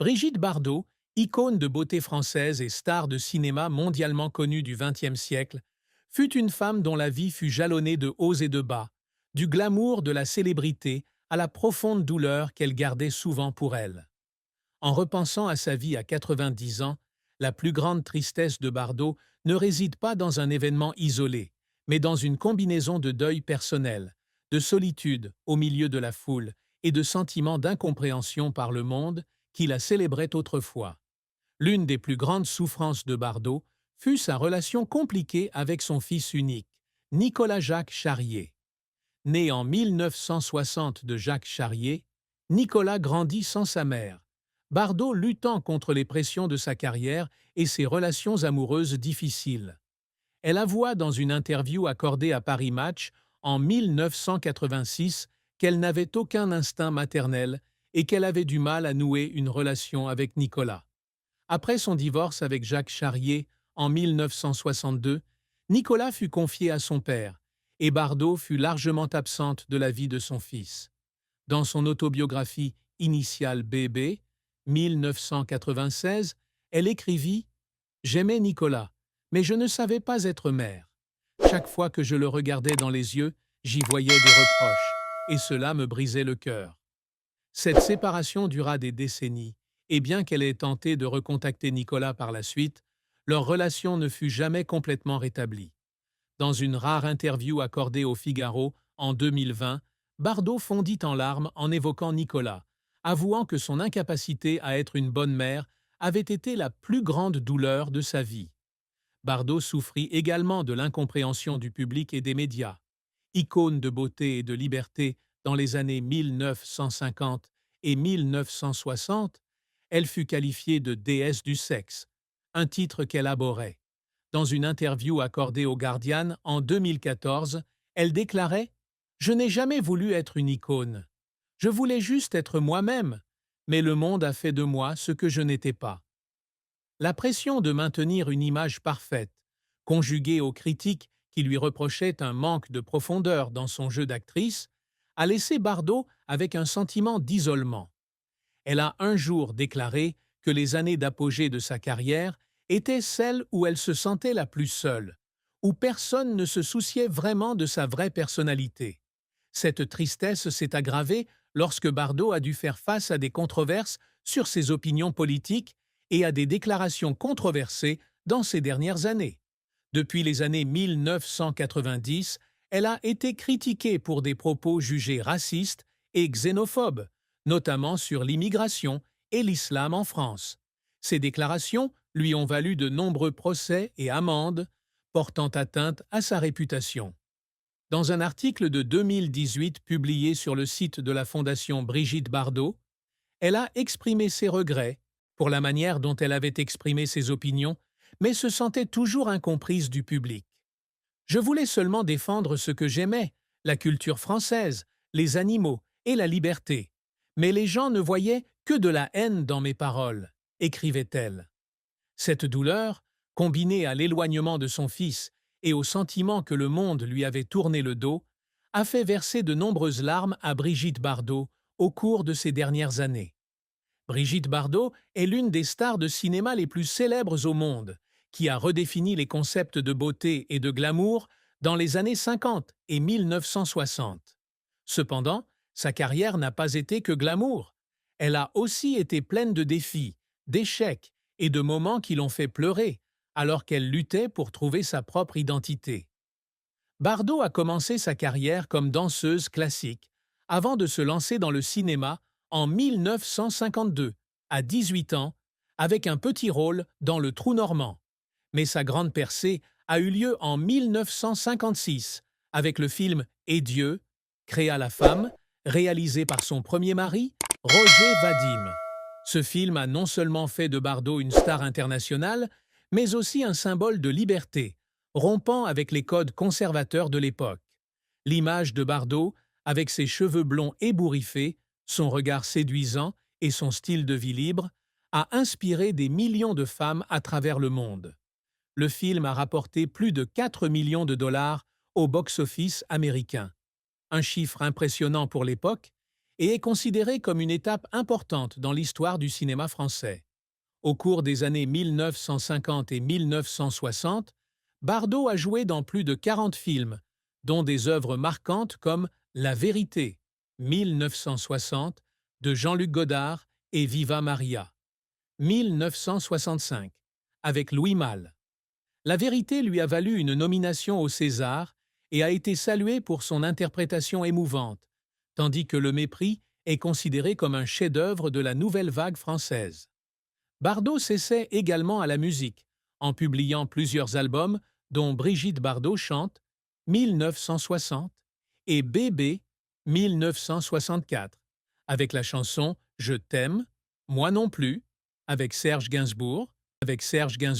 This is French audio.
Brigitte Bardot, icône de beauté française et star de cinéma mondialement connue du XXe siècle, fut une femme dont la vie fut jalonnée de hauts et de bas, du glamour de la célébrité à la profonde douleur qu'elle gardait souvent pour elle. En repensant à sa vie à 90 ans, la plus grande tristesse de Bardot ne réside pas dans un événement isolé, mais dans une combinaison de deuil personnel, de solitude au milieu de la foule et de sentiments d'incompréhension par le monde qui la célébrait autrefois. L'une des plus grandes souffrances de Bardot fut sa relation compliquée avec son fils unique, Nicolas-Jacques Charrier. Né en 1960 de Jacques Charrier, Nicolas grandit sans sa mère, Bardot luttant contre les pressions de sa carrière et ses relations amoureuses difficiles. Elle avoua dans une interview accordée à Paris Match en 1986 qu'elle n'avait aucun instinct maternel et qu'elle avait du mal à nouer une relation avec Nicolas. Après son divorce avec Jacques Charrier en 1962, Nicolas fut confié à son père et Bardot fut largement absente de la vie de son fils. Dans son autobiographie Initial bébé, 1996, elle écrivit « J'aimais Nicolas, mais je ne savais pas être mère. Chaque fois que je le regardais dans les yeux, j'y voyais des reproches, et cela me brisait le cœur. » Cette séparation dura des décennies, et bien qu'elle ait tenté de recontacter Nicolas par la suite, leur relation ne fut jamais complètement rétablie. Dans une rare interview accordée au Figaro en 2020, Bardot fondit en larmes en évoquant Nicolas, avouant que son incapacité à être une bonne mère avait été la plus grande douleur de sa vie. Bardot souffrit également de l'incompréhension du public et des médias. Icône de beauté et de liberté dans les années 1950 et 1960, elle fut qualifiée de déesse du sexe, un titre qu'elle abhorrait. Dans une interview accordée au Guardian en 2014, elle déclarait « Je n'ai jamais voulu être une icône. Je voulais juste être moi-même, mais le monde a fait de moi ce que je n'étais pas. » La pression de maintenir une image parfaite, conjuguée aux critiques qui lui reprochaient un manque de profondeur dans son jeu d'actrice, a laissé Bardot avec un sentiment d'isolement. Elle a un jour déclaré que les années d'apogée de sa carrière étaient celles où elle se sentait la plus seule, où personne ne se souciait vraiment de sa vraie personnalité. Cette tristesse s'est aggravée lorsque Bardot a dû faire face à des controverses sur ses opinions politiques et à des déclarations controversées dans ces dernières années. Depuis les années 1990, elle a été critiquée pour des propos jugés racistes et xénophobes, notamment sur l'immigration et l'islam en France. Ces déclarations lui ont valu de nombreux procès et amendes, portant atteinte à sa réputation. Dans un article de 2018 publié sur le site de la Fondation Brigitte Bardot, elle a exprimé ses regrets pour la manière dont elle avait exprimé ses opinions, mais se sentait toujours incomprise du public. Je voulais seulement défendre ce que j'aimais, la culture française, les animaux et la liberté. Mais les gens ne voyaient que de la haine dans mes paroles, écrivait-elle. Cette douleur, combinée à l'éloignement de son fils et au sentiment que le monde lui avait tourné le dos, a fait verser de nombreuses larmes à Brigitte Bardot au cours de ces dernières années. Brigitte Bardot est l'une des stars de cinéma les plus célèbres au monde, qui a redéfini les concepts de beauté et de glamour dans les années 50 et 1960. Cependant, sa carrière n'a pas été que glamour. Elle a aussi été pleine de défis, d'échecs et de moments qui l'ont fait pleurer, alors qu'elle luttait pour trouver sa propre identité. Bardot a commencé sa carrière comme danseuse classique, avant de se lancer dans le cinéma en 1952, à 18 ans, avec un petit rôle dans Le Trou Normand. Mais sa grande percée a eu lieu en 1956, avec le film Et Dieu, créa la femme, réalisé par son premier mari, Roger Vadim. Ce film a non seulement fait de Bardot une star internationale, mais aussi un symbole de liberté, rompant avec les codes conservateurs de l'époque. L'image de Bardot, avec ses cheveux blonds ébouriffés, son regard séduisant et son style de vie libre, a inspiré des millions de femmes à travers le monde. Le film a rapporté plus de 4 millions de dollars au box-office américain. Un chiffre impressionnant pour l'époque, et est considéré comme une étape importante dans l'histoire du cinéma français. Au cours des années 1950 et 1960, Bardot a joué dans plus de 40 films, dont des œuvres marquantes comme La Vérité, 1960, de Jean-Luc Godard et Viva Maria, 1965, avec Louis Malle. La Vérité lui a valu une nomination au César et a été saluée pour son interprétation émouvante, tandis que Le Mépris est considéré comme un chef-d'œuvre de la nouvelle vague française. Bardot s'essaie également à la musique, en publiant plusieurs albums dont Brigitte Bardot chante 1960 et Bébé 1964, avec la chanson Je t'aime, Moi non plus, avec Serge Gainsbourg,